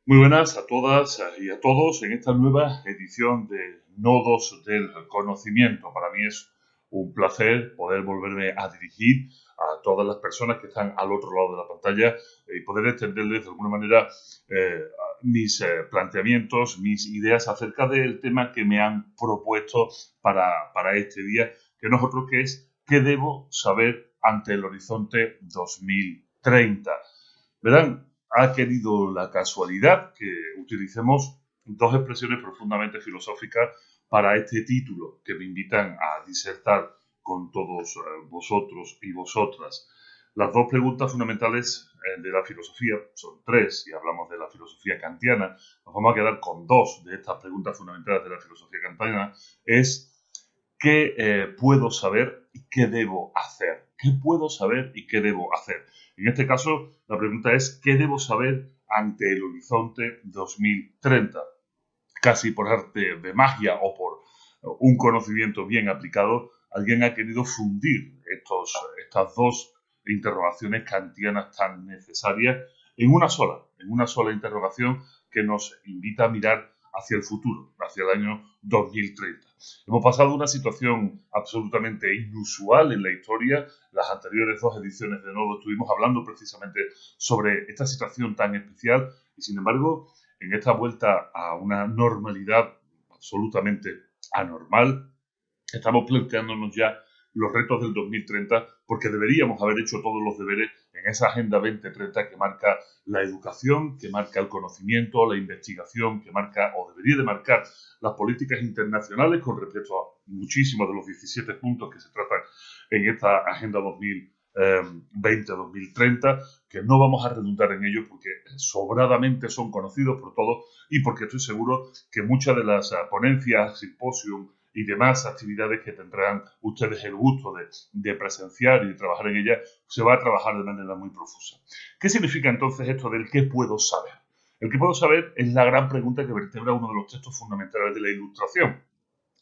Muy buenas a todas y a todos en esta nueva edición de Nodos del Conocimiento. Para mí es un placer poder volverme a dirigir a todas las personas que están al otro lado de la pantalla y poder extenderles de alguna manera mis planteamientos, mis ideas acerca del tema que me han propuesto para este día, que no es otro que es ¿qué debo saber ante el horizonte 2030? Verán, ha querido la casualidad que utilicemos dos expresiones profundamente filosóficas para este título que me invitan a disertar con todos vosotros y vosotras. Las dos preguntas fundamentales de la filosofía son tres, y hablamos de la filosofía kantiana, nos vamos a quedar con dos de estas preguntas fundamentales de la filosofía kantiana, es ¿qué puedo saber y qué debo hacer? ¿Qué puedo saber y qué debo hacer? En este caso, la pregunta es ¿qué debo saber ante el horizonte 2030? Casi por arte de magia o por un conocimiento bien aplicado, alguien ha querido fundir estas dos interrogaciones kantianas tan necesarias en una sola interrogación que nos invita a mirar hacia el futuro, hacia el año 2030. Hemos pasado una situación absolutamente inusual en la historia. Las anteriores dos ediciones de Nodo estuvimos hablando precisamente sobre esta situación tan especial y, sin embargo, en esta vuelta a una normalidad absolutamente anormal, estamos planteándonos ya los retos del 2030 porque deberíamos haber hecho todos los deberes en esa Agenda 2030 que marca la educación, que marca el conocimiento, la investigación, que marca o debería de marcar las políticas internacionales con respecto a muchísimos de los 17 puntos que se tratan en esta Agenda 2020-2030, que no vamos a redundar en ellos porque sobradamente son conocidos por todos y porque estoy seguro que muchas de las ponencias, simposium y demás actividades que tendrán ustedes el gusto de presenciar y de trabajar en ellas, se va a trabajar de manera muy profusa. ¿Qué significa entonces esto del qué puedo saber? El que puedo saber es la gran pregunta que vertebra uno de los textos fundamentales de la Ilustración,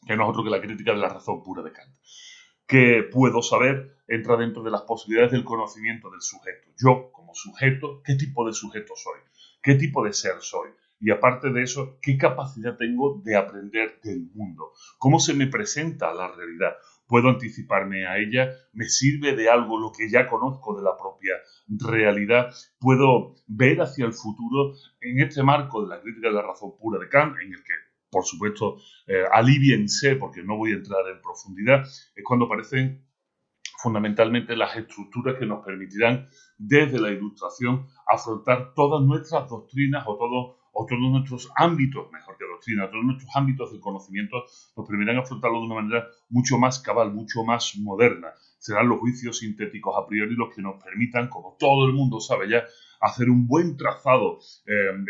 que no es otro que la crítica de la razón pura de Kant. ¿Qué puedo saber? Entra dentro de las posibilidades del conocimiento del sujeto. Yo, como sujeto, ¿qué tipo de sujeto soy? ¿Qué tipo de ser soy? Y aparte de eso, ¿qué capacidad tengo de aprender del mundo? ¿Cómo se me presenta la realidad? ¿Puedo anticiparme a ella? ¿Me sirve de algo lo que ya conozco de la propia realidad? ¿Puedo ver hacia el futuro en este marco de la crítica de la razón pura de Kant, en el que, por supuesto, aliviense, porque no voy a entrar en profundidad, es cuando aparecen fundamentalmente las estructuras que nos permitirán desde la Ilustración afrontar todas nuestras doctrinas o todos nuestros ámbitos, mejor que doctrina, todos nuestros ámbitos de conocimiento nos permitirán afrontarlo de una manera mucho más cabal, mucho más moderna. Serán los juicios sintéticos a priori los que nos permitan, como todo el mundo sabe ya, hacer un buen trazado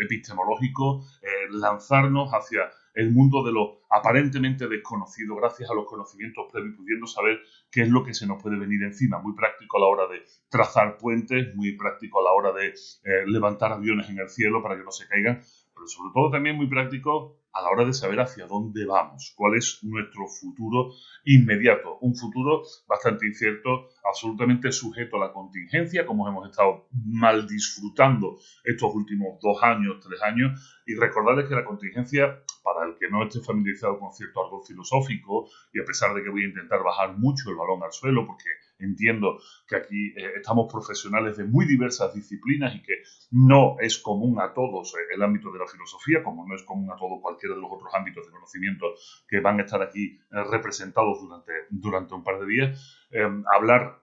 epistemológico, lanzarnos hacia el mundo de lo aparentemente desconocido gracias a los conocimientos previos, pudiendo saber qué es lo que se nos puede venir encima. Muy práctico a la hora de trazar puentes, muy práctico a la hora de levantar aviones en el cielo para que no se caigan, pero sobre todo también muy práctico a la hora de saber hacia dónde vamos, cuál es nuestro futuro inmediato, un futuro bastante incierto, absolutamente sujeto a la contingencia, como hemos estado mal disfrutando estos últimos 2 años, 3 años, y recordarles que la contingencia, para el que no esté familiarizado con cierto árbol filosófico, y a pesar de que voy a intentar bajar mucho el balón al suelo, porque entiendo que aquí estamos profesionales de muy diversas disciplinas y que no es común a todos el ámbito de la filosofía, como no es común a todo cualquiera de los otros ámbitos de conocimiento que van a estar aquí representados durante un par de días, hablar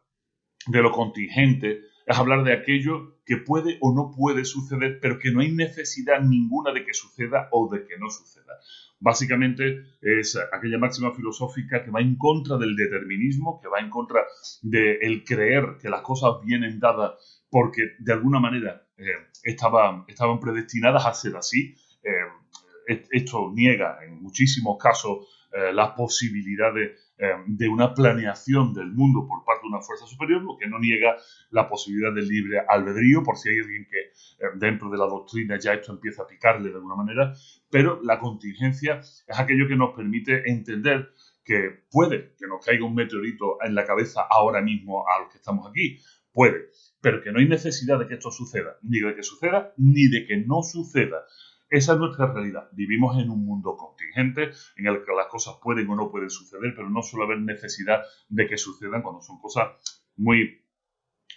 de lo contingente es hablar de aquello que puede o no puede suceder, pero que no hay necesidad ninguna de que suceda o de que no suceda. Básicamente es aquella máxima filosófica que va en contra del determinismo, que va en contra del creer que las cosas vienen dadas porque de alguna manera estaban predestinadas a ser así. Esto niega en muchísimos casos las posibilidades de una planeación del mundo por parte de una fuerza superior, lo que no niega la posibilidad del libre albedrío, por si hay alguien que dentro de la doctrina ya esto empieza a picarle de alguna manera, pero la contingencia es aquello que nos permite entender que puede que nos caiga un meteorito en la cabeza ahora mismo a los que estamos aquí, puede pero que no hay necesidad de que esto suceda, ni de que suceda, ni de que no suceda. Esa es nuestra realidad. Vivimos en un mundo contingente en el que las cosas pueden o no pueden suceder, pero no suele haber necesidad de que sucedan cuando son cosas muy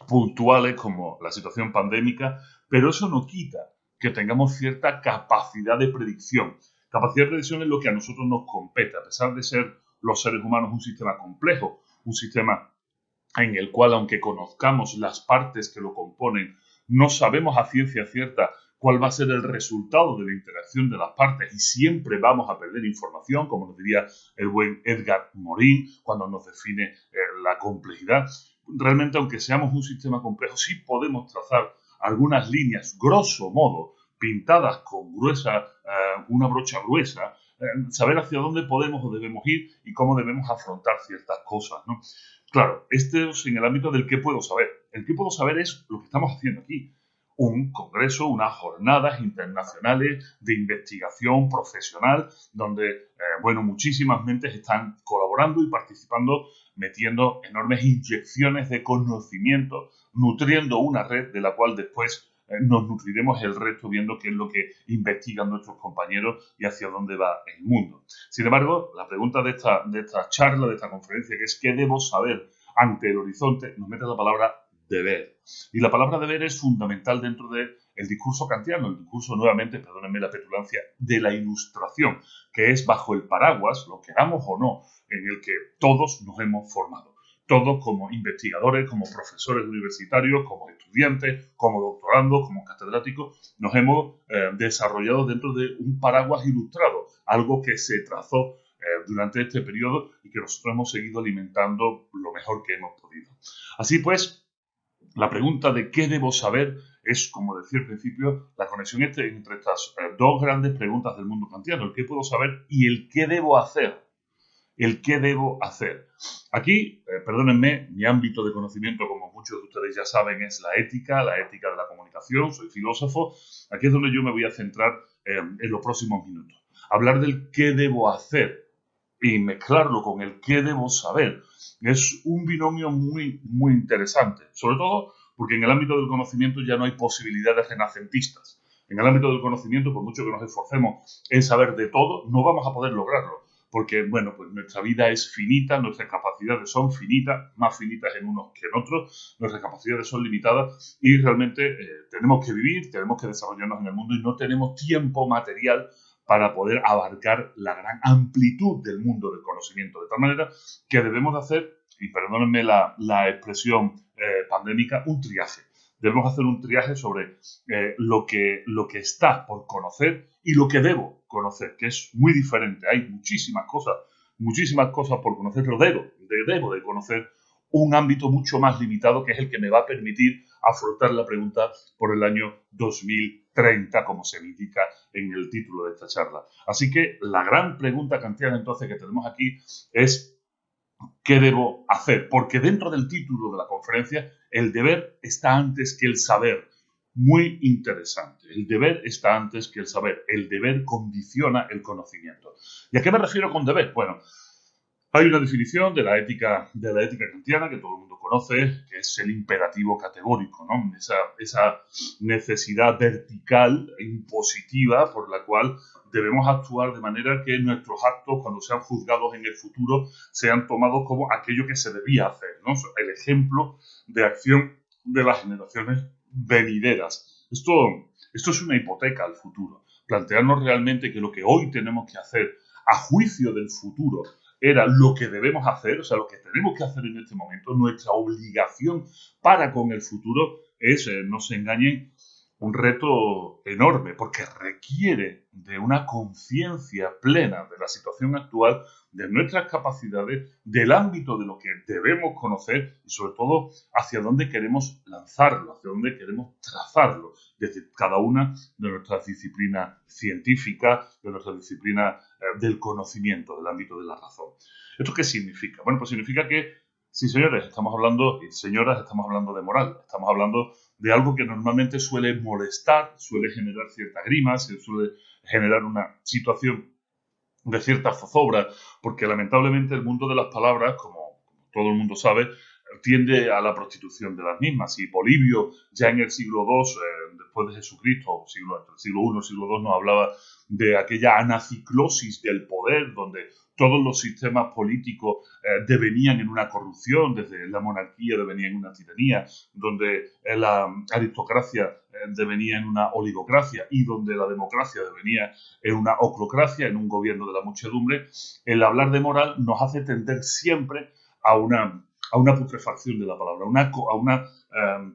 puntuales como la situación pandémica, pero eso no quita que tengamos cierta capacidad de predicción. Capacidad de predicción es lo que a nosotros nos compete, a pesar de ser los seres humanos un sistema complejo, un sistema en el cual, aunque conozcamos las partes que lo componen, no sabemos a ciencia cierta cuál va a ser el resultado de la interacción de las partes y siempre vamos a perder información, como nos diría el buen Edgar Morin cuando nos define la complejidad. Realmente, aunque seamos un sistema complejo, sí podemos trazar algunas líneas, grosso modo, pintadas con una brocha gruesa, saber hacia dónde podemos o debemos ir y cómo debemos afrontar ciertas cosas, ¿no? Claro, este es en el ámbito del qué puedo saber. El qué puedo saber es lo que estamos haciendo aquí. Un congreso, unas jornadas internacionales de investigación profesional donde, muchísimas mentes están colaborando y participando, metiendo enormes inyecciones de conocimiento, nutriendo una red de la cual después nos nutriremos el resto viendo qué es lo que investigan nuestros compañeros y hacia dónde va el mundo. Sin embargo, la pregunta de esta charla, de esta conferencia, que es ¿qué debo saber ante el horizonte?, nos mete la palabra deber. Y la palabra deber es fundamental dentro del discurso kantiano, el discurso, nuevamente, perdónenme la petulancia, de la ilustración, que es bajo el paraguas, lo queramos o no, en el que todos nos hemos formado. Todos como investigadores, como profesores universitarios, como estudiantes, como doctorandos, como catedráticos, nos hemos desarrollado dentro de un paraguas ilustrado, algo que se trazó durante este periodo y que nosotros hemos seguido alimentando lo mejor que hemos podido. Así pues, la pregunta de qué debo saber es, como decía al principio, la conexión entre estas dos grandes preguntas del mundo kantiano, el qué puedo saber y el qué debo hacer. El qué debo hacer. Aquí, perdónenme, mi ámbito de conocimiento, como muchos de ustedes ya saben, es la ética de la comunicación, soy filósofo. Aquí es donde yo me voy a centrar en los próximos minutos. Hablar del qué debo hacer y mezclarlo con el qué debo saber es un binomio muy, muy interesante, sobre todo porque en el ámbito del conocimiento ya no hay posibilidades renacentistas. En el ámbito del conocimiento, por mucho que nos esforcemos en saber de todo, no vamos a poder lograrlo, porque, pues nuestra vida es finita, nuestras capacidades son finitas, más finitas en unos que en otros, nuestras capacidades son limitadas y realmente tenemos que vivir, tenemos que desarrollarnos en el mundo y no tenemos tiempo material para poder abarcar la gran amplitud del mundo del conocimiento. De tal manera que debemos de hacer, y perdónenme la expresión pandémica, un triaje. Debemos hacer un triaje sobre lo que está por conocer y lo que debo conocer, que es muy diferente. Hay muchísimas cosas por conocer, pero debo de conocer un ámbito mucho más limitado, que es el que me va a permitir afrontar la pregunta por el año 2030, como se indica en el título de esta charla. Así que la gran pregunta kantiana entonces que tenemos aquí es ¿qué debo hacer? Porque dentro del título de la conferencia, el deber está antes que el saber. Muy interesante. El deber está antes que el saber. El deber condiciona el conocimiento. ¿Y a qué me refiero con deber? Bueno, hay una definición de la ética kantiana que todo el mundo conoce, que es el imperativo categórico, ¿no? Esa necesidad vertical e impositiva por la cual debemos actuar de manera que nuestros actos, cuando sean juzgados en el futuro, sean tomados como aquello que se debía hacer, ¿no? El ejemplo de acción de las generaciones venideras. Esto es una hipoteca al futuro. Plantearnos realmente que lo que hoy tenemos que hacer a juicio del futuro era lo que debemos hacer, o sea, lo que tenemos que hacer en este momento, nuestra obligación para con el futuro es, no se engañen, un reto enorme, porque requiere de una conciencia plena de la situación actual, de nuestras capacidades, del ámbito de lo que debemos conocer y sobre todo hacia dónde queremos lanzarlo, hacia dónde queremos trazarlo, desde cada una de nuestras disciplinas científicas, de nuestra disciplina del conocimiento, del ámbito de la razón. ¿Esto qué significa? Bueno, pues significa que, sí, señores, estamos hablando, y señoras, estamos hablando de moral, estamos hablando de algo que normalmente suele molestar, suele generar cierta grima, suele generar una situación de cierta zozobra, porque lamentablemente el mundo de las palabras, como todo el mundo sabe, tiende a la prostitución de las mismas. Y Polibio, ya en el siglo II, después de Jesucristo, entre el siglo I y el siglo II, nos hablaba de aquella anaciclosis del poder, donde todos los sistemas políticos devenían en una corrupción, desde la monarquía devenía en una tiranía, donde la aristocracia devenía en una oligocracia y donde la democracia devenía en una oclocracia, en un gobierno de la muchedumbre. El hablar de moral nos hace tender siempre a una putrefacción de la palabra, a una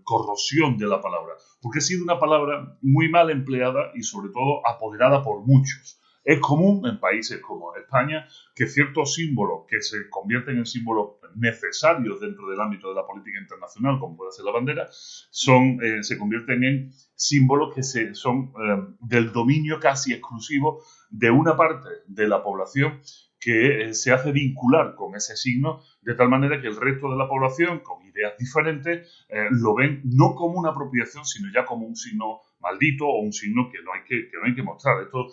corrosión de la palabra, porque ha sido una palabra muy mal empleada y sobre todo apoderada por muchos. Es común en países como España que ciertos símbolos que se convierten en símbolos necesarios dentro del ámbito de la política internacional, como puede ser la bandera, se convierten en símbolos que son del dominio casi exclusivo de una parte de la población que se hace vincular con ese signo, de tal manera que el resto de la población, con ideas diferentes, lo ven no como una apropiación, sino ya como un signo maldito o un signo que no hay que mostrar. Esto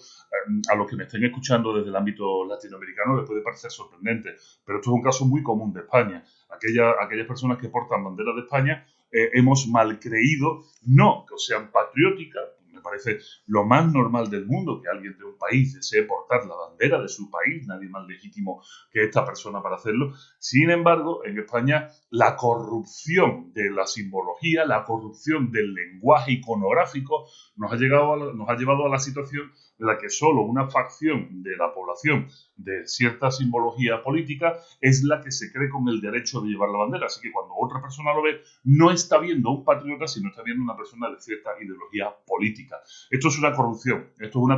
a los que me estén escuchando desde el ámbito latinoamericano les puede parecer sorprendente, pero esto es un caso muy común de España. Aquellas personas que portan banderas de España hemos malcreído, no que sean patrióticas. Me parece lo más normal del mundo que alguien de un país desee portar la bandera de su país, nadie más legítimo que esta persona para hacerlo. Sin embargo, en España la corrupción de la simbología, la corrupción del lenguaje iconográfico nos ha llevado a la situación en la que solo una facción de la población de cierta simbología política es la que se cree con el derecho de llevar la bandera. Así que cuando otra persona lo ve, no está viendo a un patriota, sino está viendo a una persona de cierta ideología política. Esto es una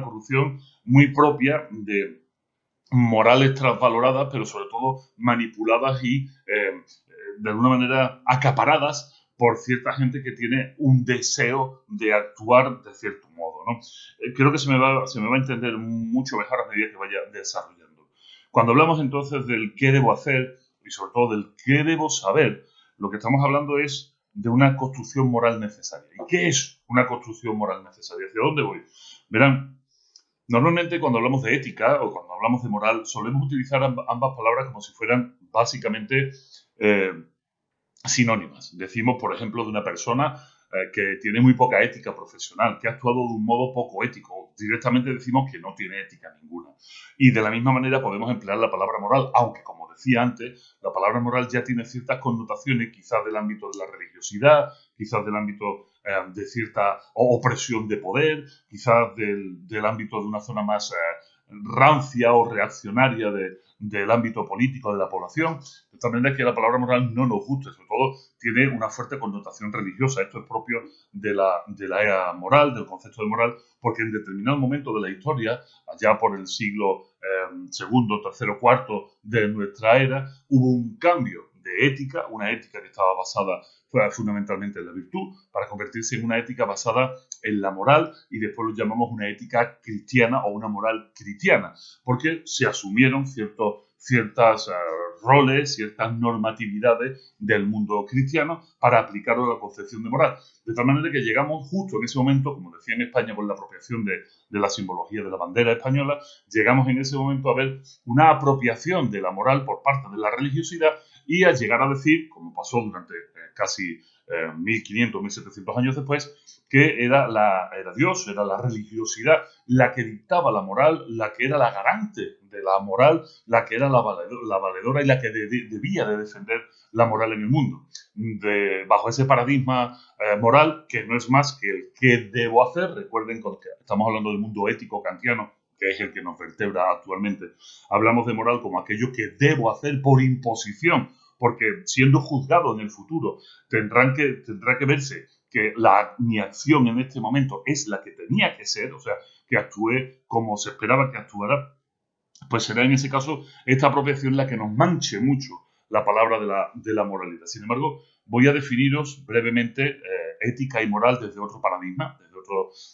corrupción muy propia de morales transvaloradas, pero sobre todo manipuladas y de alguna manera acaparadas por cierta gente que tiene un deseo de actuar de cierto modo, ¿no? Creo que se me va a entender mucho mejor a medida que vaya desarrollando. Cuando hablamos entonces del qué debo hacer y sobre todo del qué debo saber, lo que estamos hablando es de una construcción moral necesaria. ¿Y qué es una construcción moral necesaria? ¿Hacia dónde voy? Verán, normalmente cuando hablamos de ética o cuando hablamos de moral solemos utilizar ambas palabras como si fueran básicamente sinónimas. Decimos, por ejemplo, de una persona que tiene muy poca ética profesional, que ha actuado de un modo poco ético. Directamente decimos que no tiene ética ninguna. Y de la misma manera podemos emplear la palabra moral, aunque, como decía antes, la palabra moral ya tiene ciertas connotaciones, quizás del ámbito de la religiosidad, quizás del ámbito de cierta opresión de poder, quizás del ámbito de una zona más rancia o reaccionaria del ámbito político de la población, de tal manera que la palabra moral no nos gusta, sobre todo tiene una fuerte connotación religiosa. Esto es propio de la era moral, del concepto de moral, porque en determinado momento de la historia, allá por el siglo segundo, tercero, cuarto de nuestra era, hubo un cambio de ética, una ética que estaba basada fundamentalmente en la virtud, para convertirse en una ética basada en la moral, y después lo llamamos una ética cristiana o una moral cristiana, porque se asumieron ciertas roles, ciertas normatividades del mundo cristiano para aplicarlo a la concepción de moral. De tal manera que llegamos justo en ese momento, como decía en España, con la apropiación de la simbología de la bandera española, llegamos en ese momento a ver una apropiación de la moral por parte de la religiosidad y a llegar a decir, como pasó durante casi 1500, 1700 años después, que era Dios, era la religiosidad la que dictaba la moral, la que era la garante de la moral, la que era la valedora y la que debía de defender la moral en el mundo. Bajo ese paradigma moral, que no es más que el qué debo hacer, recuerden que estamos hablando del mundo ético kantiano, que es el que nos vertebra actualmente. Hablamos de moral como aquello que debo hacer por imposición, porque siendo juzgado en el futuro tendrá que verse que mi acción en este momento es la que tenía que ser, o sea, que actúe como se esperaba que actuara, pues será en ese caso esta apropiación la que nos manche mucho la palabra de la moralidad. Sin embargo, voy a definiros brevemente ética y moral desde otro paradigma,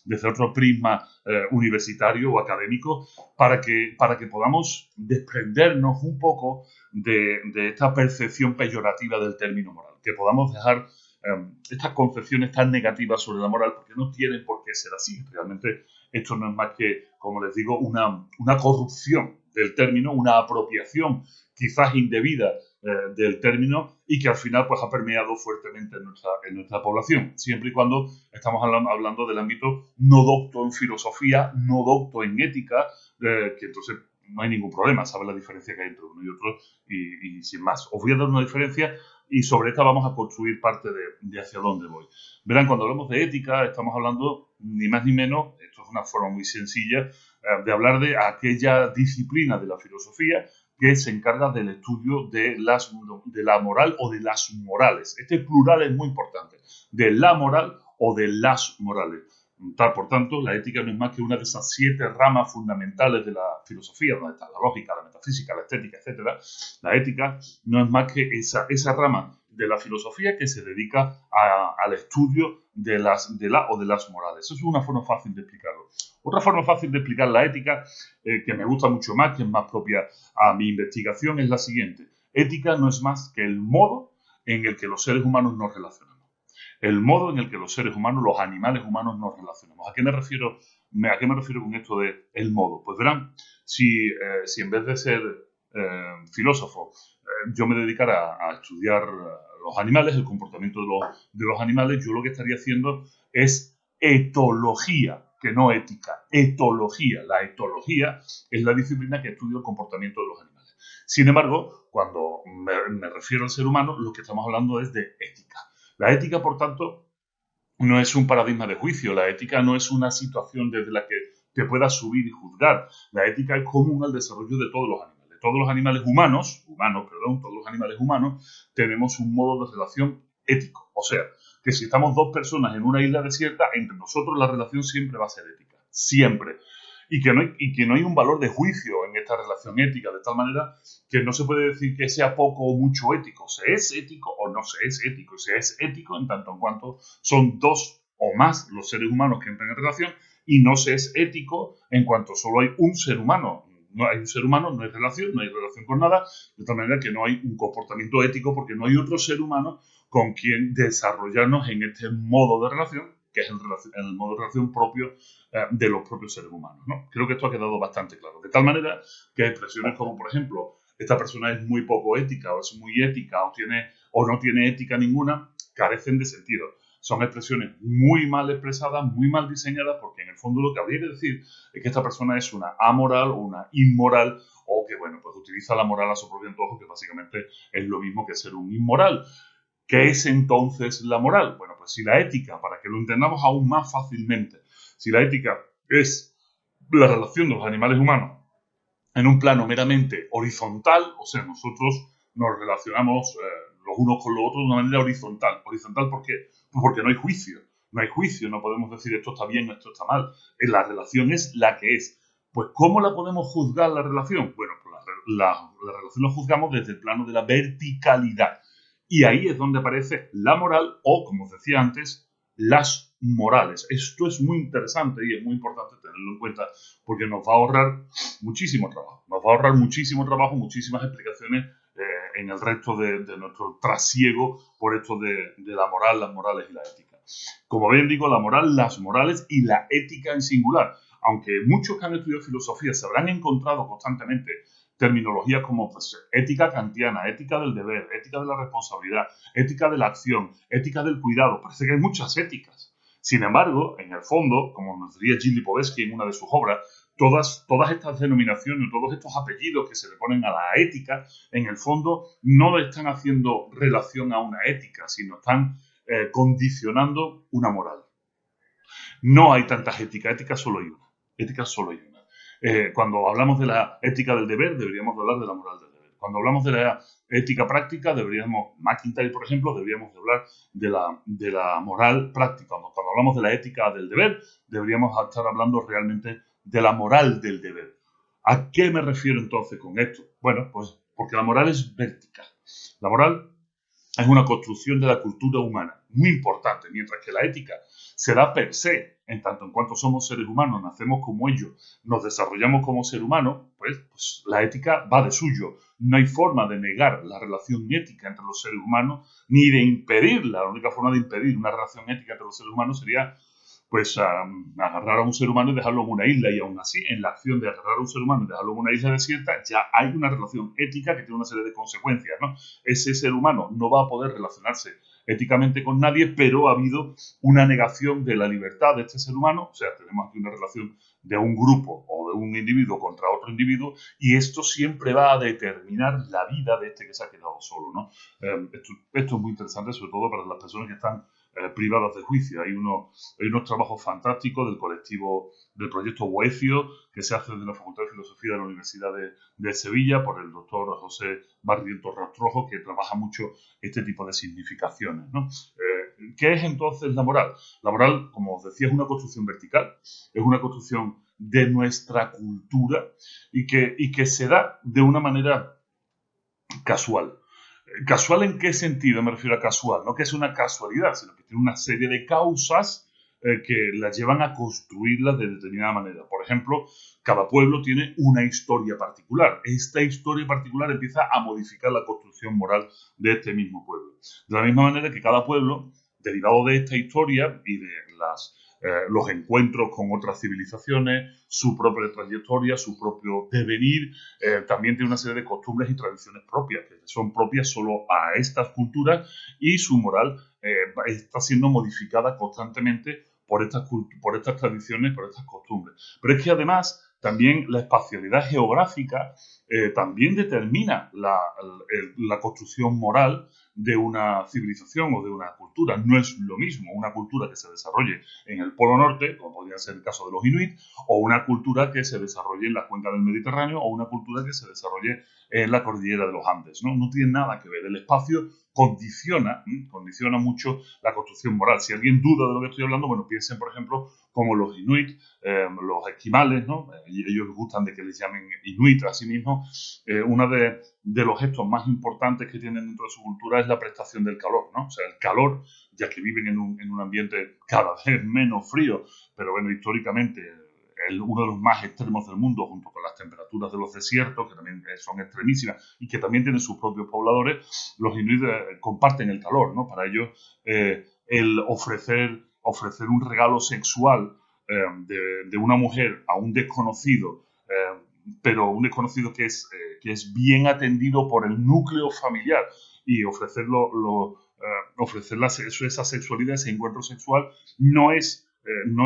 desde otro prisma universitario o académico, para que podamos desprendernos un poco de esta percepción peyorativa del término moral, que podamos dejar estas concepciones tan negativas sobre la moral, porque no tienen por qué ser así. Realmente esto no es más que, como les digo, una corrupción del término, una apropiación quizás indebida del término y que al final pues ha permeado fuertemente en nuestra población, siempre y cuando estamos hablando del ámbito no docto en filosofía, no docto en ética, que entonces no hay ningún problema, sabes la diferencia que hay entre uno y otro y sin más. Os voy a dar una diferencia y sobre esta vamos a construir parte de hacia dónde voy. Verán, cuando hablamos de ética estamos hablando ni más ni menos, esto es una forma muy sencilla, de hablar de aquella disciplina de la filosofía que se encarga del estudio de la moral o de las morales. Este plural es muy importante, de la moral o de las morales. Por tanto, la ética no es más que una de esas 7 ramas fundamentales de la filosofía, donde está la lógica, la metafísica, la estética, etc. La ética no es más que esa rama de la filosofía que se dedica al estudio de las morales. Eso es una forma fácil de explicarlo. Otra forma fácil de explicar la ética, que me gusta mucho más, que es más propia a mi investigación, es la siguiente. Ética no es más que el modo en el que los seres humanos nos relacionamos. El modo en el que los seres humanos, los animales humanos nos relacionamos. ¿A qué me refiero con esto de el modo? Pues verán, si en vez de ser filósofo, yo me dedicara a estudiar los animales, el comportamiento de los animales, yo lo que estaría haciendo es etología, que no ética, etología. La etología es la disciplina que estudia el comportamiento de los animales. Sin embargo, cuando me refiero al ser humano, lo que estamos hablando es de ética. La ética, por tanto, no es un paradigma de juicio. La ética no es una situación desde la que te puedas subir y juzgar. La ética es común al desarrollo de todos los animales. Todos los animales todos los animales humanos tenemos un modo de relación ético. O sea, que si estamos 2 personas en una isla desierta, entre nosotros la relación siempre va a ser ética. Siempre. Y que no hay un valor de juicio en esta relación ética, de tal manera que no se puede decir que sea poco o mucho ético. Se es ético o no se es ético. Se es ético en tanto en cuanto son 2 o más los seres humanos que entran en relación, y no se es ético en cuanto solo hay un ser humano. No hay un ser humano, no hay relación con nada, de tal manera que no hay un comportamiento ético porque no hay otro ser humano con quien desarrollarnos en este modo de relación, que es el modo de relación propio de los propios seres humanos, ¿no? Creo que esto ha quedado bastante claro. De tal manera que expresiones como, por ejemplo, esta persona es muy poco ética, o es muy ética, o no tiene ética ninguna, carecen de sentido. Son expresiones muy mal expresadas, muy mal diseñadas, porque en el fondo lo que habría que decir es que esta persona es una amoral o una inmoral, o que, bueno, pues utiliza la moral a su propio antojo, que básicamente es lo mismo que ser un inmoral. ¿Qué es entonces la moral? Bueno, pues si la ética, para que lo entendamos aún más fácilmente, si la ética es la relación de los animales humanos en un plano meramente horizontal, o sea, nosotros nos relacionamos los unos con los otros de una manera horizontal. ¿Horizontal por qué? Pues porque no hay juicio. No hay juicio, no podemos decir esto está bien, esto está mal. La relación es la que es. Pues ¿cómo la podemos juzgar la relación? Bueno, pues la relación la juzgamos desde el plano de la verticalidad. Y ahí es donde aparece la moral o, como os decía antes, las morales. Esto es muy interesante y es muy importante tenerlo en cuenta porque nos va a ahorrar muchísimo trabajo. Nos va a ahorrar muchísimo trabajo, muchísimas explicaciones en el resto de nuestro trasiego por esto de la moral, las morales y la ética. Como bien digo, la moral, las morales y la ética en singular. Aunque muchos que han estudiado filosofía se habrán encontrado constantemente terminologías como pues, ética kantiana, ética del deber, ética de la responsabilidad, ética de la acción, ética del cuidado. Parece que hay muchas éticas. Sin embargo, en el fondo, como nos diría Gilles Lipovetsky en una de sus obras, todas estas denominaciones, todos estos apellidos que se le ponen a la ética, en el fondo no están haciendo relación a una ética, sino están condicionando una moral. No hay tantas éticas, ética solo hay una. Ética solo hay una. Cuando hablamos de la ética del deber, deberíamos hablar de la moral del deber. Cuando hablamos de la ética práctica, McIntyre, por ejemplo, deberíamos hablar de la moral práctica. Cuando hablamos de la ética del deber, deberíamos estar hablando realmente de la moral del deber. ¿A qué me refiero entonces con esto? Bueno, pues porque la moral es vertical. La moral es una construcción de la cultura humana, muy importante, mientras que la ética se da per se, en tanto en cuanto somos seres humanos, nacemos como ellos, nos desarrollamos como ser humano, pues la ética va de suyo. No hay forma de negar la relación ética entre los seres humanos, ni de impedirla. La única forma de impedir una relación ética entre los seres humanos sería pues agarrar a un ser humano y dejarlo en una isla, y aún así, en la acción de agarrar a un ser humano y dejarlo en una isla desierta, ya hay una relación ética que tiene una serie de consecuencias, ¿no? Ese ser humano no va a poder relacionarse éticamente con nadie, pero ha habido una negación de la libertad de este ser humano, o sea, tenemos aquí una relación de un grupo o de un individuo contra otro individuo, y esto siempre va a determinar la vida de este que se ha quedado solo, ¿no? Esto es muy interesante, sobre todo para las personas que están privadas de juicio. Hay unos trabajos fantásticos del colectivo, del proyecto Boecio, que se hace desde la Facultad de Filosofía de la Universidad de Sevilla por el doctor José Barrientos Rastrojo, que trabaja mucho este tipo de significaciones, ¿no? ¿Qué es entonces la moral? La moral, como os decía, es una construcción vertical, es una construcción de nuestra cultura y que se da de una manera casual. ¿Casual en qué sentido me refiero a casual? No que es una casualidad, sino que tiene una serie de causas que la llevan a construirla de determinada manera. Por ejemplo, cada pueblo tiene una historia particular. Esta historia particular empieza a modificar la construcción moral de este mismo pueblo. De la misma manera que cada pueblo, derivado de esta historia y de los encuentros con otras civilizaciones, su propia trayectoria, su propio devenir, también tiene una serie de costumbres y tradiciones propias, que son propias solo a estas culturas, y su moral está siendo modificada constantemente por estas tradiciones, por estas costumbres. Pero es que además también la espacialidad geográfica también determina la construcción moral de una civilización o de una cultura. No es lo mismo una cultura que se desarrolle en el Polo Norte, como podría ser el caso de los inuit, o una cultura que se desarrolle en la cuenca del Mediterráneo, o una cultura que se desarrolle en la cordillera de los Andes. No tiene nada que ver. El espacio condiciona mucho la construcción moral. Si alguien duda de lo que estoy hablando, bueno, piensen, por ejemplo, como los inuit, los esquimales, ¿no? Y ellos les gustan de que les llamen inuit a sí mismos. Uno de los gestos más importantes que tienen dentro de su cultura es la prestación del calor, ¿no? O sea, el calor, ya que viven en un ambiente cada vez menos frío, pero bueno, históricamente uno de los más extremos del mundo, junto con las temperaturas de los desiertos, que también son extremísimas y que también tienen sus propios pobladores, los inuit comparten el calor, ¿no? Para ellos, el ofrecer un regalo sexual de una mujer a un desconocido, pero un desconocido que es bien atendido por el núcleo familiar, y ofrecer esa sexualidad, ese encuentro sexual, no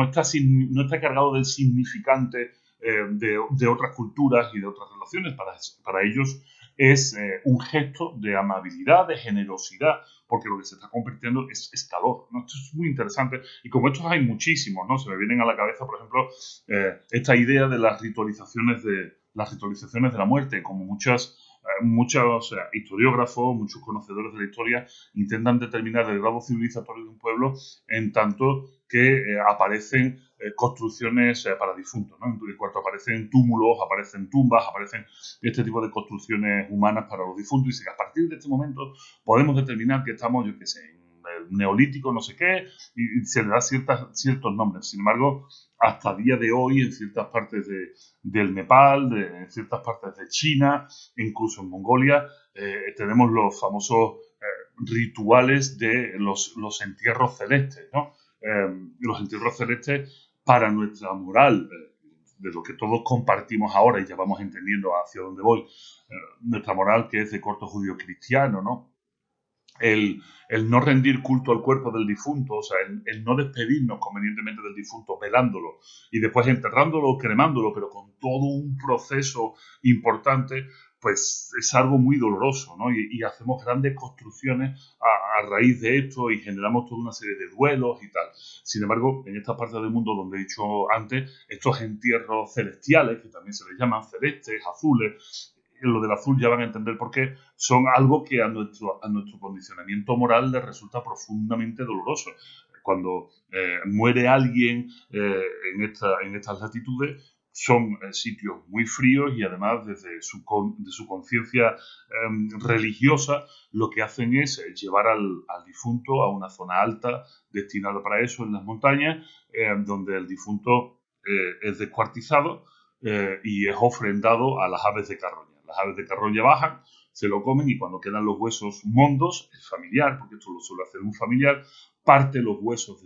está cargado del significante de otras culturas y de otras relaciones. Para ellos es un gesto de amabilidad, de generosidad, porque lo que se está convirtiendo es calor, ¿no? Esto es muy interesante, y como estos hay muchísimos, ¿no? Se me vienen a la cabeza, por ejemplo, esta idea de las ritualizaciones de la muerte, como muchos historiógrafos, muchos conocedores de la historia intentan determinar el grado civilizatorio de un pueblo en tanto que aparecen construcciones para difuntos, ¿no? En cuanto aparecen túmulos, aparecen tumbas, aparecen este tipo de construcciones humanas para los difuntos, y que a partir de este momento podemos determinar que estamos, yo qué sé, en el neolítico, no sé qué, y se le da ciertos nombres. Sin embargo, hasta el día de hoy, en ciertas partes del Nepal, en ciertas partes de China, incluso en Mongolia, tenemos los famosos rituales de los entierros celestes, ¿no? Los entierros celestes, para nuestra moral, de lo que todos compartimos ahora y ya vamos entendiendo hacia dónde voy, nuestra moral, que es de corte judío-cristiano, ¿no? El no rendir culto al cuerpo del difunto, o sea, el no despedirnos convenientemente del difunto, velándolo y después enterrándolo o cremándolo, pero con todo un proceso importante, pues es algo muy doloroso, ¿no? Y hacemos grandes construcciones a raíz de esto, y generamos toda una serie de duelos y tal. Sin embargo, en esta parte del mundo donde he dicho antes, estos entierros celestiales, que también se les llaman celestes, azules, lo del azul ya van a entender por qué, son algo que a nuestro condicionamiento moral le resulta profundamente doloroso. Cuando muere alguien en estas latitudes, son sitios muy fríos, y además desde su conciencia religiosa, lo que hacen es llevar al difunto a una zona alta destinada para eso en las montañas, donde el difunto es descuartizado y es ofrendado a las aves de carroña. Las aves de carroña bajan, se lo comen, y cuando quedan los huesos mondos, el familiar, porque esto lo suele hacer un familiar, parte los huesos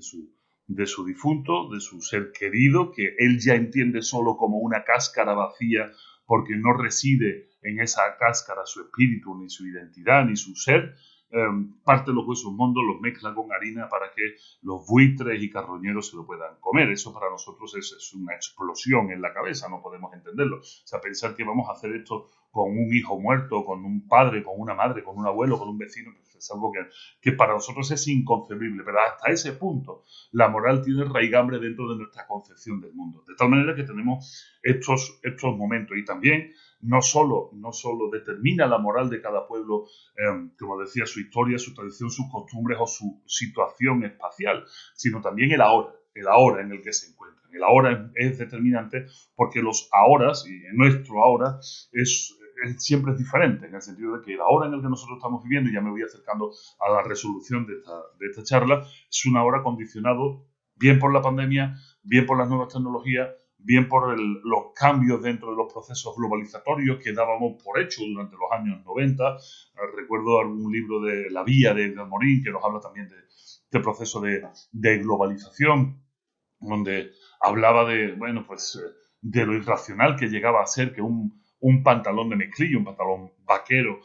de su difunto, de su ser querido, que él ya entiende solo como una cáscara vacía porque no reside en esa cáscara su espíritu, ni su identidad, ni su ser. Parte los huesos mondos, los mezcla con harina para que los buitres y carroñeros se lo puedan comer. Eso para nosotros es una explosión en la cabeza, no podemos entenderlo. O sea, pensar que vamos a hacer esto con un hijo muerto, con un padre, con una madre, con un abuelo, con un vecino, pues es algo que para nosotros es inconcebible. Pero hasta ese punto la moral tiene raigambre dentro de nuestra concepción del mundo. De tal manera que tenemos estos momentos. Y también no solo determina la moral de cada pueblo, como decía, su historia, su tradición, sus costumbres o su situación espacial, sino también el ahora en el que se encuentran. El ahora es determinante porque los ahoras, y nuestro ahora, siempre es diferente, en el sentido de que el ahora en el que nosotros estamos viviendo, y ya me voy acercando a la resolución de esta charla, es un ahora condicionado bien por la pandemia, bien por las nuevas tecnologías, bien por los cambios dentro de los procesos globalizatorios que dábamos por hecho durante los años 90. Recuerdo algún libro de La Vía de Edgar Morin que nos habla también de este proceso de globalización, donde hablaba de lo irracional que llegaba a ser que un pantalón de mezclilla, un pantalón vaquero,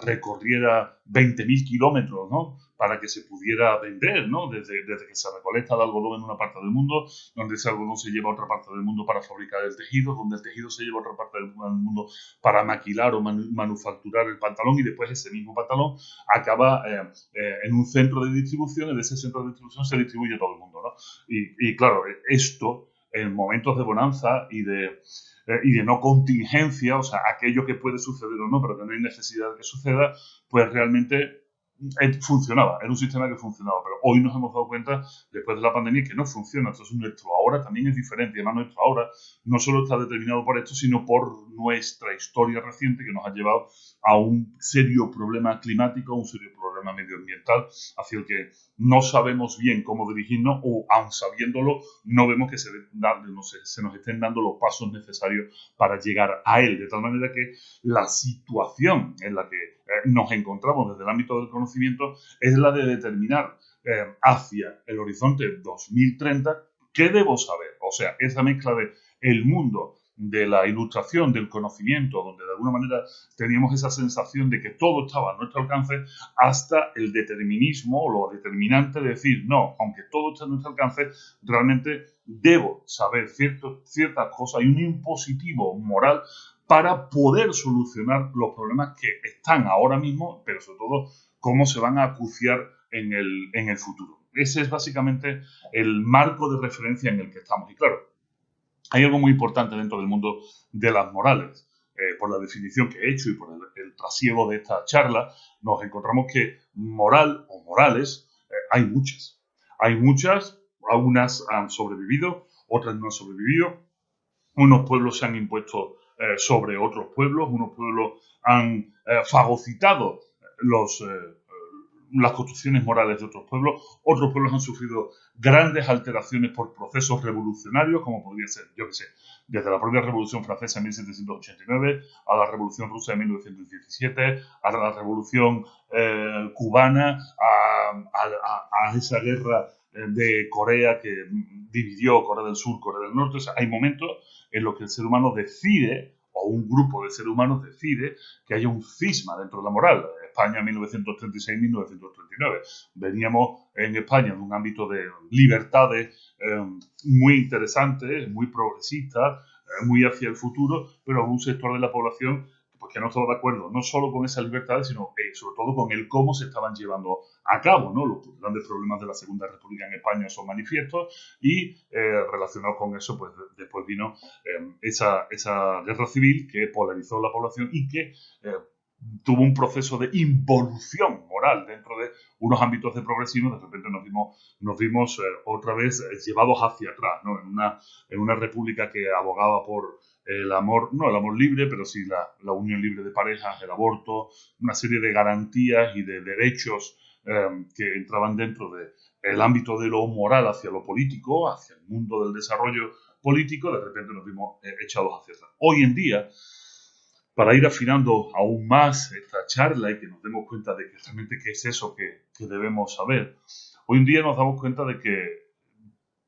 recorriera 20.000 kilómetros, ¿no? Para que se pudiera vender, ¿no? Desde que se recolecta el algodón en una parte del mundo, donde ese algodón se lleva a otra parte del mundo para fabricar el tejido, donde el tejido se lleva a otra parte del mundo para maquilar o manufacturar el pantalón, y después ese mismo pantalón acaba en un centro de distribución, y de ese centro de distribución se distribuye a todo el mundo, ¿no? Y claro, esto en momentos de bonanza y de no contingencia, o sea, aquello que puede suceder o no, pero que no hay necesidad de que suceda, pues realmente funcionaba, era un sistema que funcionaba, pero hoy nos hemos dado cuenta, después de la pandemia, que no funciona. Entonces nuestro ahora también es diferente, y además nuestro ahora no solo está determinado por esto, sino por nuestra historia reciente, que nos ha llevado a un serio problema climático, a un serio problema medioambiental, hacia el que no sabemos bien cómo dirigirnos, o aun sabiéndolo, no vemos que se nos estén dando los pasos necesarios para llegar a él, de tal manera que la situación en la que nos encontramos desde el ámbito del conocimiento es la de determinar hacia el horizonte 2030 qué debo saber. O sea, esa mezcla de el mundo de la ilustración, del conocimiento, donde de alguna manera teníamos esa sensación de que todo estaba a nuestro alcance, hasta el determinismo o lo determinante de decir, no, aunque todo está a nuestro alcance, realmente debo saber ciertas cosas. Hay un impositivo moral para poder solucionar los problemas que están ahora mismo, pero sobre todo cómo se van a acuciar en el futuro. Ese es básicamente el marco de referencia en el que estamos. Y claro, hay algo muy importante dentro del mundo de las morales. Por la definición que he hecho y por el trasiego de esta charla, nos encontramos que moral o morales hay muchas. Hay muchas, algunas han sobrevivido, otras no han sobrevivido. Unos pueblos se han impuesto sobre otros pueblos, unos pueblos han fagocitado las construcciones morales de otros pueblos han sufrido grandes alteraciones por procesos revolucionarios, como podría ser, yo qué sé, desde la propia Revolución Francesa en 1789 a la Revolución Rusa en 1917, a la Revolución Cubana, a esa guerra de Corea que dividió Corea del Sur, Corea del Norte. O sea, hay momentos en los que el ser humano decide, o un grupo de seres humanos decide, que haya un cisma dentro de la moral. España 1936-1939. Veníamos en España de un ámbito de libertades muy interesante, muy progresista, muy hacia el futuro, pero un sector de la población pues, que no estaba de acuerdo no solo con esas libertades, sino sobre todo con el cómo se estaban llevando a cabo, ¿no? Los grandes problemas de la Segunda República en España son manifiestos, y relacionados con eso, pues después vino esa guerra civil que polarizó la población y que tuvo un proceso de involución moral dentro de unos ámbitos de progresismo. De repente nos vimos otra vez llevados hacia atrás, ¿no? En una república que abogaba por el amor, no el amor libre, pero sí la unión libre de parejas, el aborto, una serie de garantías y de derechos que entraban dentro del ámbito de lo moral hacia lo político, hacia el mundo del desarrollo político. De repente nos vimos echados hacia atrás. Hoy en día, para ir afinando aún más esta charla y que nos demos cuenta de que realmente qué es eso que debemos saber, hoy en día nos damos cuenta de que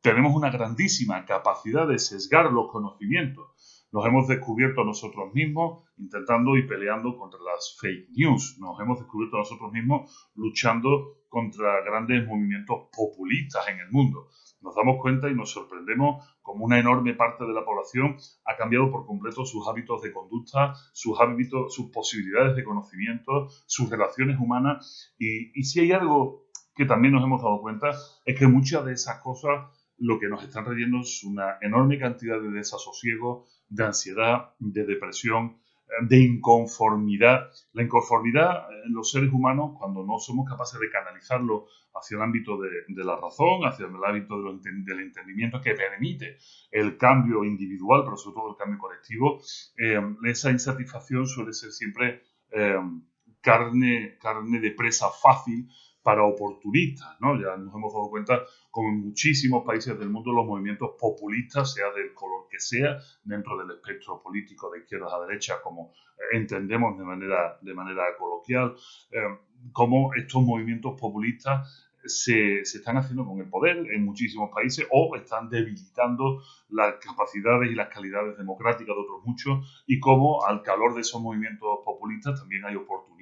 tenemos una grandísima capacidad de sesgar los conocimientos. Nos hemos descubierto a nosotros mismos intentando y peleando contra las fake news. Nos hemos descubierto a nosotros mismos luchando contra grandes movimientos populistas en el mundo. Nos damos cuenta y nos sorprendemos como una enorme parte de la población ha cambiado por completo sus hábitos de conducta, sus hábitos, sus posibilidades de conocimiento, sus relaciones humanas. Y si hay algo que también nos hemos dado cuenta es que muchas de esas cosas lo que nos están trayendo es una enorme cantidad de desasosiego, de ansiedad, de depresión, de inconformidad. La inconformidad en los seres humanos, cuando no somos capaces de canalizarlo hacia el ámbito de la razón, hacia el ámbito del entendimiento que permite el cambio individual, pero sobre todo el cambio colectivo, esa insatisfacción suele ser siempre carne de presa fácil para oportunistas, ¿no? Ya nos hemos dado cuenta como en muchísimos países del mundo los movimientos populistas, sea del color que sea, dentro del espectro político de izquierdas a derecha, como entendemos de manera coloquial, como estos movimientos populistas se están haciendo con el poder en muchísimos países o están debilitando las capacidades y las calidades democráticas de otros muchos, y como al calor de esos movimientos populistas también hay oportunistas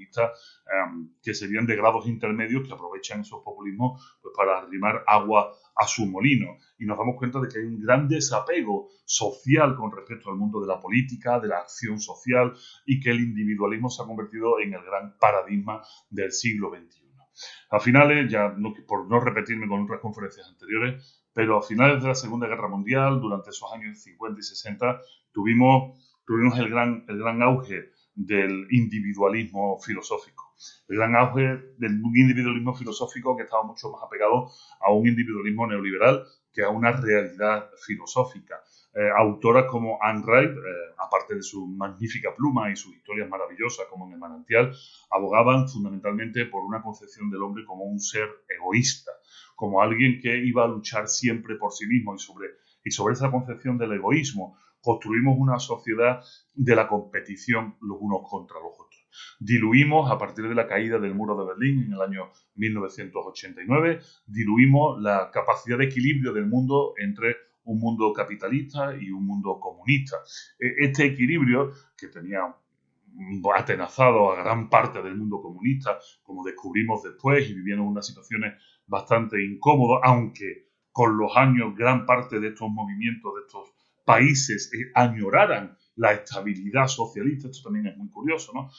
que serían de grados intermedios que aprovechan esos populismos pues, para arrimar agua a su molino. Y nos damos cuenta de que hay un gran desapego social con respecto al mundo de la política, de la acción social, y que el individualismo se ha convertido en el gran paradigma del siglo XXI. A finales, ya no, por no repetirme con otras conferencias anteriores, pero a finales de la Segunda Guerra Mundial, durante esos años 50 y 60, tuvimos el gran auge del individualismo filosófico. El gran auge del individualismo filosófico que estaba mucho más apegado a un individualismo neoliberal que a una realidad filosófica. Autoras como Ayn Rand, aparte de su magnífica pluma y sus historias maravillosas como en El Manantial, abogaban fundamentalmente por una concepción del hombre como un ser egoísta, como alguien que iba a luchar siempre por sí mismo, y sobre esa concepción del egoísmo construimos una sociedad de la competición los unos contra los otros. Diluimos, a partir de la caída del muro de Berlín en el año 1989, diluimos la capacidad de equilibrio del mundo entre un mundo capitalista y un mundo comunista. Este equilibrio, que tenía atenazado a gran parte del mundo comunista, como descubrimos después, y viviendo unas situaciones bastante incómodas, aunque con los años gran parte de estos movimientos, de estos países añoraran la estabilidad socialista. Esto también es muy curioso, ¿no?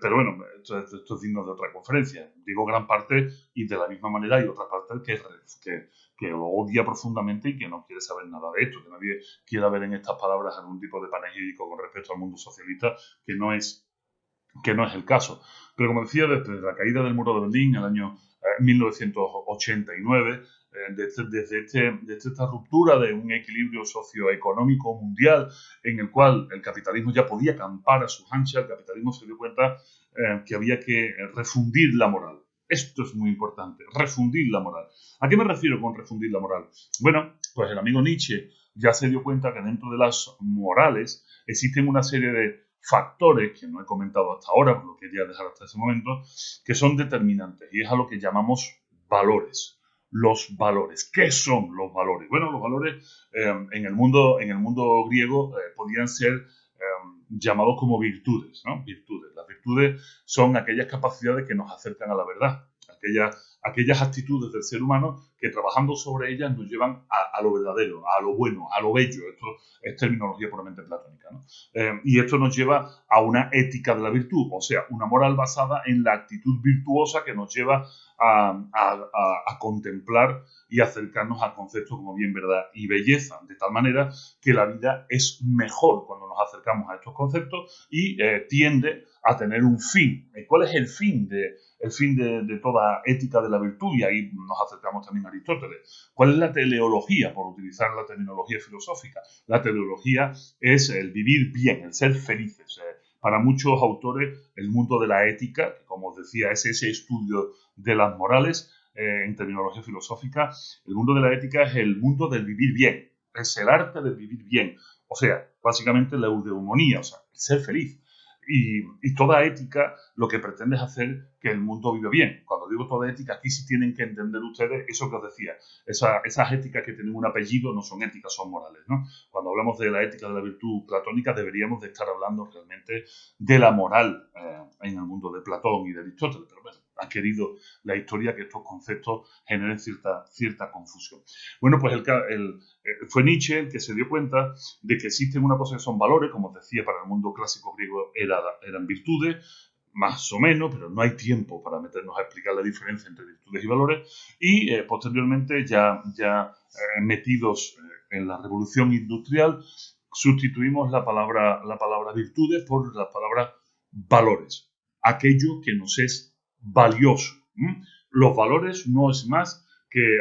Pero bueno, esto es digno de otra conferencia. Digo gran parte, y de la misma manera hay otra parte que lo odia profundamente y que no quiere saber nada de esto, que nadie quiera ver en estas palabras algún tipo de panegírico con respecto al mundo socialista, que no es el caso. Pero como decía, desde la caída del muro de Berlín en el año 1989, desde esta ruptura de un equilibrio socioeconómico mundial en el cual el capitalismo ya podía campar a sus anchas, el capitalismo se dio cuenta que había que refundir la moral. Esto es muy importante, refundir la moral. ¿A qué me refiero con refundir la moral? Bueno, pues el amigo Nietzsche ya se dio cuenta que dentro de las morales existen una serie de factores que no he comentado hasta ahora, por lo que quería dejar hasta ese momento, que son determinantes, y es a lo que llamamos valores. Los valores. ¿Qué son los valores? Bueno, los valores en el mundo griego podían ser llamados como virtudes, ¿no? Virtudes. Las virtudes son aquellas capacidades que nos acercan a la verdad, aquellas actitudes del ser humano que trabajando sobre ellas nos llevan a lo verdadero, a lo bueno, a lo bello. Esto es terminología puramente platónica, ¿no? Y esto nos lleva a una ética de la virtud, o sea, una moral basada en la actitud virtuosa que nos lleva a contemplar y acercarnos a conceptos como bien, verdad y belleza, de tal manera que la vida es mejor cuando nos acercamos a estos conceptos y tiende a tener un fin. ¿Cuál es el fin de toda ética de la virtud? Y ahí nos acercamos también a Aristóteles. ¿Cuál es la teleología, por utilizar la terminología filosófica? La teleología es el vivir bien, el ser felices. Para muchos autores, el mundo de la ética, que como os decía, es ese estudio de las morales, en terminología filosófica, el mundo de la ética es el mundo del vivir bien, es el arte de vivir bien. O sea, básicamente la eudemonía, o sea, el ser feliz. y toda ética lo que pretende es hacer que el mundo viva bien. Cuando digo toda ética, aquí sí tienen que entender ustedes eso que os decía. Esas éticas que tienen un apellido no son éticas, son morales, ¿no? Cuando hablamos de la ética de la virtud platónica, deberíamos de estar hablando realmente de la moral en el mundo de Platón y de Aristóteles. Pero bueno, ha querido la historia que estos conceptos generen cierta confusión. Bueno, pues fue Nietzsche el que se dio cuenta de que existen una cosa que son valores, como os decía, para el mundo clásico griego eran virtudes, más o menos, pero no hay tiempo para meternos a explicar la diferencia entre virtudes y valores. Y posteriormente, ya metidos en la revolución industrial, sustituimos la palabra virtudes por la palabra valores, aquello que nos es valioso. Los valores no es más que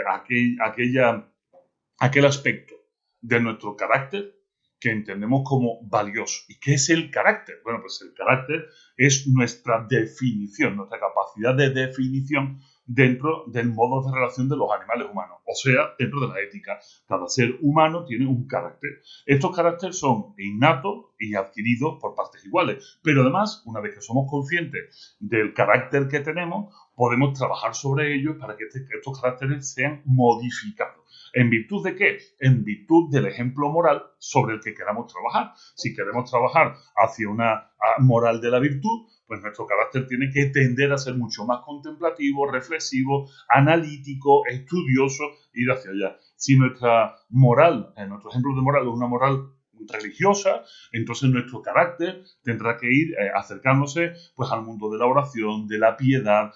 aquel aspecto de nuestro carácter que entendemos como valioso. ¿Y qué es el carácter? Bueno, pues el carácter es nuestra definición, nuestra capacidad de definición dentro del modo de relación de los animales humanos, o sea, dentro de la ética. Cada ser humano tiene un carácter. Estos caracteres son innatos y adquiridos por partes iguales, pero además, una vez que somos conscientes del carácter que tenemos, podemos trabajar sobre ellos para que estos caracteres sean modificados. ¿En virtud de qué? En virtud del ejemplo moral sobre el que queramos trabajar. Si queremos trabajar hacia una moral de la virtud, pues nuestro carácter tiene que tender a ser mucho más contemplativo, reflexivo, analítico, estudioso, ir hacia allá. Si nuestra moral, nuestro ejemplo de moral es una moral religiosa, entonces nuestro carácter tendrá que ir acercándose pues al mundo de la oración, de la piedad,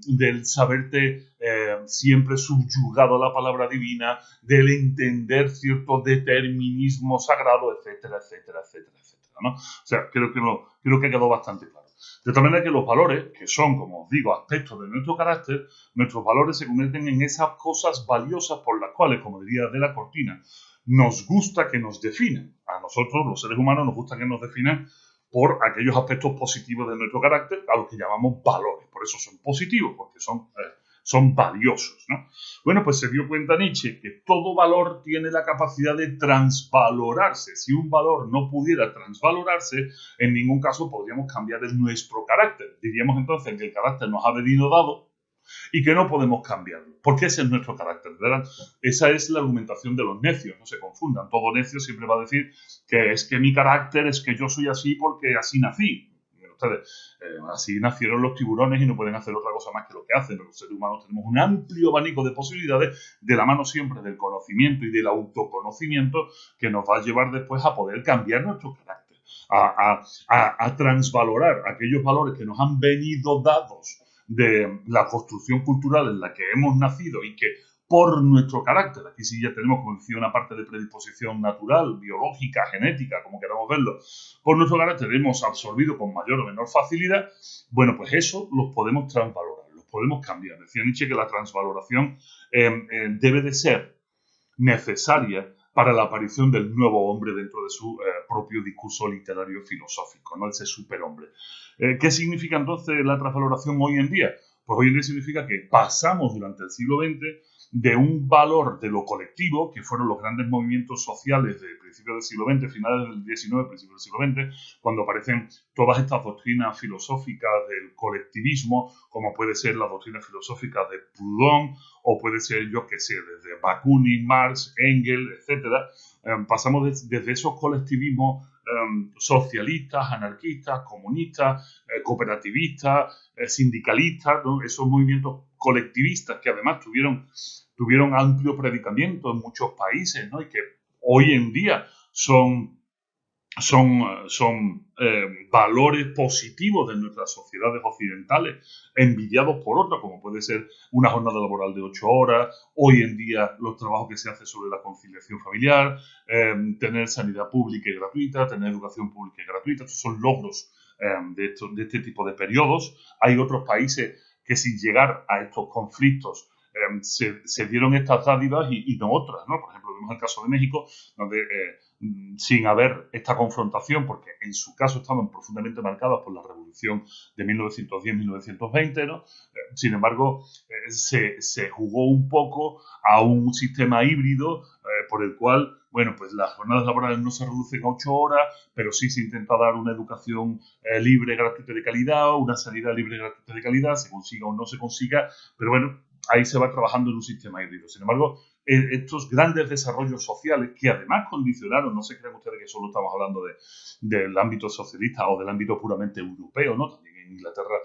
del saberte siempre subyugado a la palabra divina, del entender cierto determinismo sagrado, etcétera, etcétera, etcétera, etcétera, ¿no? O sea, creo que quedó bastante claro. De tal manera que los valores, que son, como os digo, aspectos de nuestro carácter, nuestros valores se convierten en esas cosas valiosas por las cuales, como diría de la Cortina, nos gusta que nos definan. A nosotros, los seres humanos, nos gusta que nos definan por aquellos aspectos positivos de nuestro carácter, a los que llamamos valores. Por eso son positivos, porque son valiosos, ¿no? Bueno, pues se dio cuenta Nietzsche que todo valor tiene la capacidad de transvalorarse. Si un valor no pudiera transvalorarse, en ningún caso podríamos cambiar nuestro carácter. Diríamos entonces que el carácter nos ha venido dado y que no podemos cambiarlo, porque ese es nuestro carácter, ¿verdad? Esa es la argumentación de los necios, no se confundan. Todo necio siempre va a decir que es que mi carácter es que yo soy así porque así nací. Ustedes, así nacieron los tiburones y no pueden hacer otra cosa más que lo que hacen, pero los seres humanos tenemos un amplio abanico de posibilidades de la mano siempre del conocimiento y del autoconocimiento que nos va a llevar después a poder cambiar nuestro carácter, a transvalorar aquellos valores que nos han venido dados de la construcción cultural en la que hemos nacido y que por nuestro carácter, aquí sí ya tenemos, como decía, una parte de predisposición natural, biológica, genética, como queramos verlo, por nuestro carácter hemos absorbido con mayor o menor facilidad, bueno, pues eso los podemos transvalorar, los podemos cambiar. Decía Nietzsche que la transvaloración debe de ser necesaria para la aparición del nuevo hombre dentro de su propio discurso literario filosófico, ¿no? Ese superhombre. ¿Qué significa entonces la transvaloración hoy en día? Pues hoy en día significa que pasamos durante el siglo XX de un valor de lo colectivo, que fueron los grandes movimientos sociales de principios del siglo XX, finales del XIX, principios del siglo XX, cuando aparecen todas estas doctrinas filosóficas del colectivismo, como puede ser la doctrina filosófica de Proudhon, o puede ser, yo qué sé, desde Bakunin, Marx, Engels, etcétera. Pasamos desde esos colectivismos socialistas, anarquistas, comunistas, cooperativistas, sindicalistas, ¿no? Esos movimientos colectivistas que además tuvieron amplio predicamento en muchos países, ¿no? Y que hoy en día son valores positivos de nuestras sociedades occidentales, envidiados por otras, como puede ser una jornada laboral de 8 horas, hoy en día los trabajos que se hacen sobre la conciliación familiar, tener sanidad pública y gratuita, tener educación pública y gratuita. Estos son logros de este tipo de periodos. Hay otros países que sin llegar a estos conflictos se dieron estas dádivas y no otras, ¿no? Por ejemplo, vemos el caso de México, donde sin haber esta confrontación, porque en su caso estaban profundamente marcadas por la revolución de 1910-1920, ¿no? Sin embargo, se jugó un poco a un sistema híbrido por el cual, bueno, pues las jornadas laborales no se reducen a 8 horas, pero sí se intenta dar una educación libre, gratuita y de calidad, una sanidad libre, gratuita y de calidad, se consiga o no se consiga, pero bueno, ahí se va trabajando en un sistema híbrido. Sin embargo, estos grandes desarrollos sociales que además condicionaron, no se crean ustedes que solo estamos hablando del ámbito socialista o del ámbito puramente europeo, ¿no? También en Inglaterra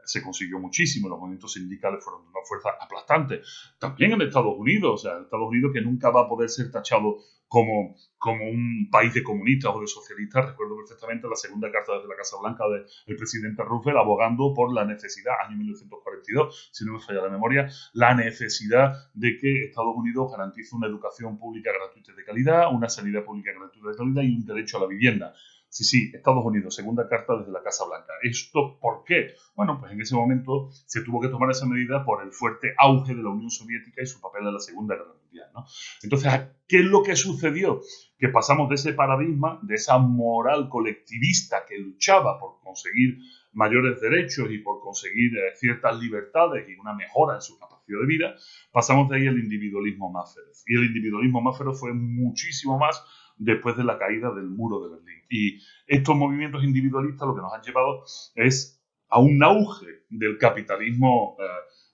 se consiguió muchísimo, los movimientos sindicales fueron una fuerza aplastante. También en Estados Unidos, o sea, Estados Unidos que nunca va a poder ser tachado como un país de comunistas o de socialistas. Recuerdo perfectamente la segunda carta desde la Casa Blanca del presidente Roosevelt abogando por la necesidad, año 1942, si no me falla la memoria, la necesidad de que Estados Unidos garantice una educación pública gratuita y de calidad, una sanidad pública gratuita y de calidad y un derecho a la vivienda. Sí, Estados Unidos, segunda carta desde la Casa Blanca. ¿Esto por qué? Bueno, pues en ese momento se tuvo que tomar esa medida por el fuerte auge de la Unión Soviética y su papel en la Segunda Guerra Mundial, ¿no? Entonces, ¿qué es lo que sucedió? Que pasamos de ese paradigma, de esa moral colectivista que luchaba por conseguir mayores derechos y por conseguir ciertas libertades y una mejora en su capacidad de vida, pasamos de ahí al individualismo más feroz. Y el individualismo más feroz fue muchísimo más después de la caída del muro de Berlín. Y estos movimientos individualistas lo que nos han llevado es a un auge del capitalismo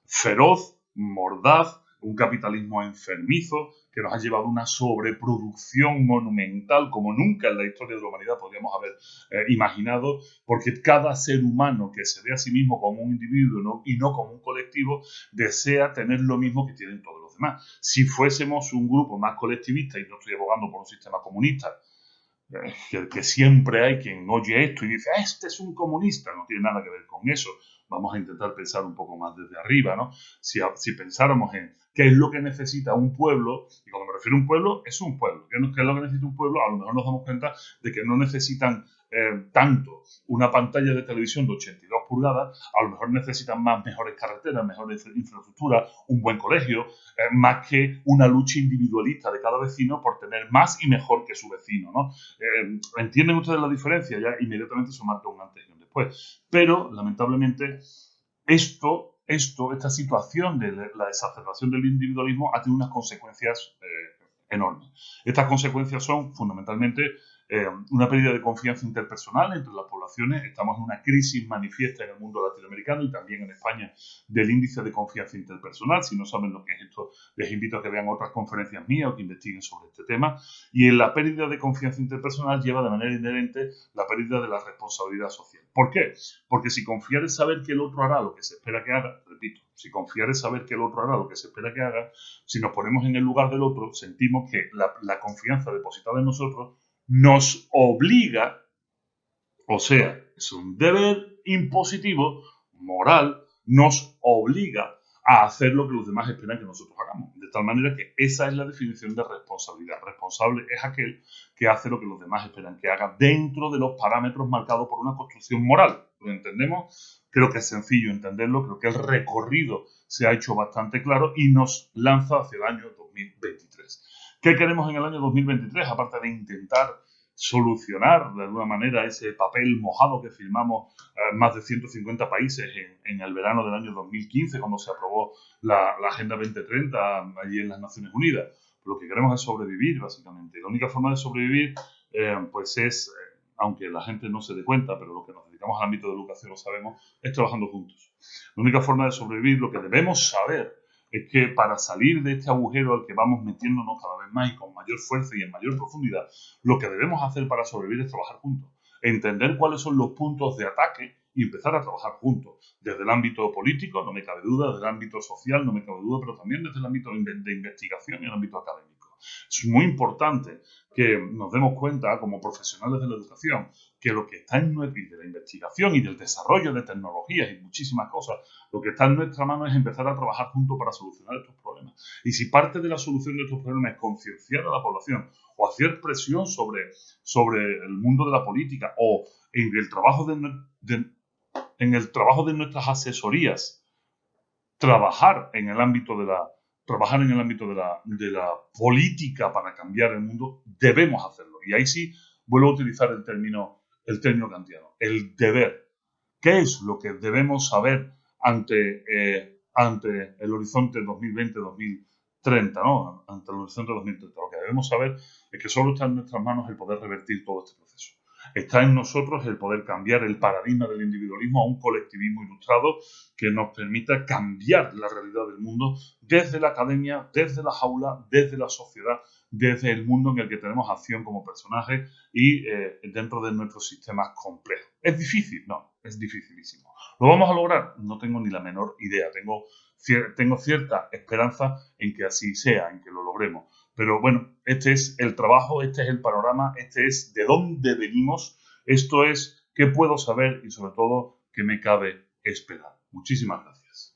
feroz, mordaz, un capitalismo enfermizo que nos ha llevado a una sobreproducción monumental como nunca en la historia de la humanidad podríamos haber imaginado, porque cada ser humano que se ve a sí mismo como un individuo, ¿no? Y no como un colectivo, desea tener lo mismo que tienen todos los demás. Si fuésemos un grupo más colectivista, y no estoy abogando por un sistema comunista, que siempre hay quien oye esto y dice, este es un comunista, no tiene nada que ver con eso. Vamos a intentar pensar un poco más desde arriba, ¿no? Si pensáramos en qué es lo que necesita un pueblo, y cuando me refiero a un pueblo, es un pueblo. ¿Qué es lo que necesita un pueblo? A lo mejor nos damos cuenta de que no necesitan tanto una pantalla de televisión de 82 pulgadas, a lo mejor necesitan más mejores carreteras, mejores infraestructuras, un buen colegio, más que una lucha individualista de cada vecino por tener más y mejor que su vecino, ¿no? ¿Entienden ustedes la diferencia? Ya inmediatamente eso marca un antes y un después. Pero, lamentablemente, esta situación de la exacerbación del individualismo ha tenido unas consecuencias enormes. Estas consecuencias son fundamentalmente una pérdida de confianza interpersonal entre las poblaciones. Estamos en una crisis manifiesta en el mundo latinoamericano y también en España del índice de confianza interpersonal. Si no saben lo que es esto, les invito a que vean otras conferencias mías o que investiguen sobre este tema. Y en la pérdida de confianza interpersonal lleva de manera inherente la pérdida de la responsabilidad social. ¿Por qué? Porque si confiar es saber que el otro hará lo que se espera que haga, repito, si confiar es saber que el otro hará lo que se espera que haga, si nos ponemos en el lugar del otro, sentimos que la confianza depositada en nosotros nos obliga, o sea, es un deber impositivo, moral, nos obliga a hacer lo que los demás esperan que nosotros hagamos. De tal manera que esa es la definición de responsabilidad. Responsable es aquel que hace lo que los demás esperan que haga dentro de los parámetros marcados por una construcción moral. ¿Lo entendemos? Creo que es sencillo entenderlo, creo que el recorrido se ha hecho bastante claro y nos lanza hacia el año 2023. ¿Qué queremos en el año 2023? Aparte de intentar solucionar de alguna manera ese papel mojado que firmamos más de 150 países en el verano del año 2015, cuando se aprobó la Agenda 2030 allí en las Naciones Unidas. Lo que queremos es sobrevivir, básicamente. La única forma de sobrevivir, pues es, aunque la gente no se dé cuenta, pero lo que nos dedicamos al ámbito de educación lo sabemos, es trabajando juntos. La única forma de sobrevivir, lo que debemos saber, es que para salir de este agujero al que vamos metiéndonos cada vez más y con mayor fuerza y en mayor profundidad, lo que debemos hacer para sobrevivir es trabajar juntos. Entender cuáles son los puntos de ataque y empezar a trabajar juntos. Desde el ámbito político, no me cabe duda, desde el ámbito social, no me cabe duda, pero también desde el ámbito de investigación y el ámbito académico. Es muy importante que nos demos cuenta, como profesionales de la educación, que lo que está en nuestra, de la investigación y del desarrollo de tecnologías y muchísimas cosas, lo que está en nuestra mano es empezar a trabajar juntos para solucionar estos problemas. Y si parte de la solución de estos problemas es concienciar a la población o hacer presión sobre el mundo de la política o en el trabajo en el trabajo de nuestras asesorías, trabajar en el ámbito de la política para cambiar el mundo, debemos hacerlo. Y ahí sí vuelvo a utilizar el término kantiano, el deber. ¿Qué es lo que debemos saber ante el horizonte 2020-2030, ¿no? Ante el horizonte 2030. Lo que debemos saber es que solo está en nuestras manos el poder revertir todo este proceso. Está en nosotros el poder cambiar el paradigma del individualismo a un colectivismo ilustrado que nos permita cambiar la realidad del mundo desde la academia, desde la jaula, desde la sociedad, desde el mundo en el que tenemos acción como personajes y dentro de nuestros sistemas complejos. ¿Es difícil? No, es dificilísimo. ¿Lo vamos a lograr? No tengo ni la menor idea. Tengo cierta esperanza en que así sea, en que lo logremos. Pero bueno, este es el trabajo, este es el panorama, este es de dónde venimos, esto es qué puedo saber y sobre todo qué me cabe esperar. Muchísimas gracias.